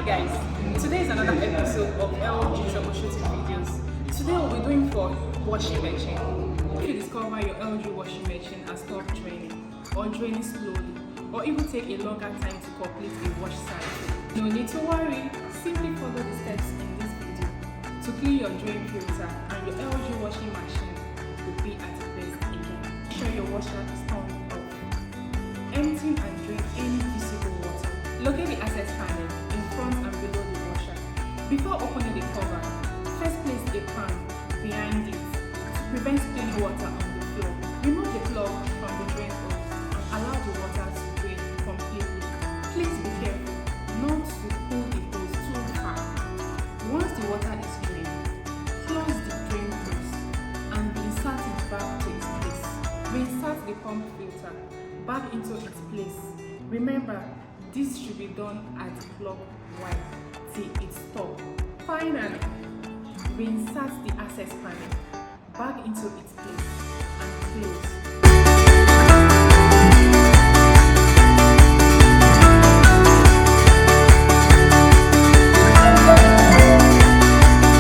guys, today is another episode of LG troubleshooting videos. Today we'll be doing for washing machine. If you discover your LG washing machine has stopped draining or draining slowly or even take a longer time to complete a wash cycle, no need to worry. Simply follow the steps in this video to clean your drain filter and your LG washing machine will be at its best again. Ensure your washer is turned off. Empty and drain any visible water. Locate the access panel in front and below the washer. Before opening the cover, first place a pan behind it to prevent clean water on the floor. Remove the plug from the drain hose and allow the water to drain completely. Please be careful not to pull the hose too far. Once the water is drained, close the drain hose and reinsert it back to its place. Reinsert the pump filter back into its place. Remember, this should be done at clockwise till it stops. Finally, reinsert the access panel back into its place and close.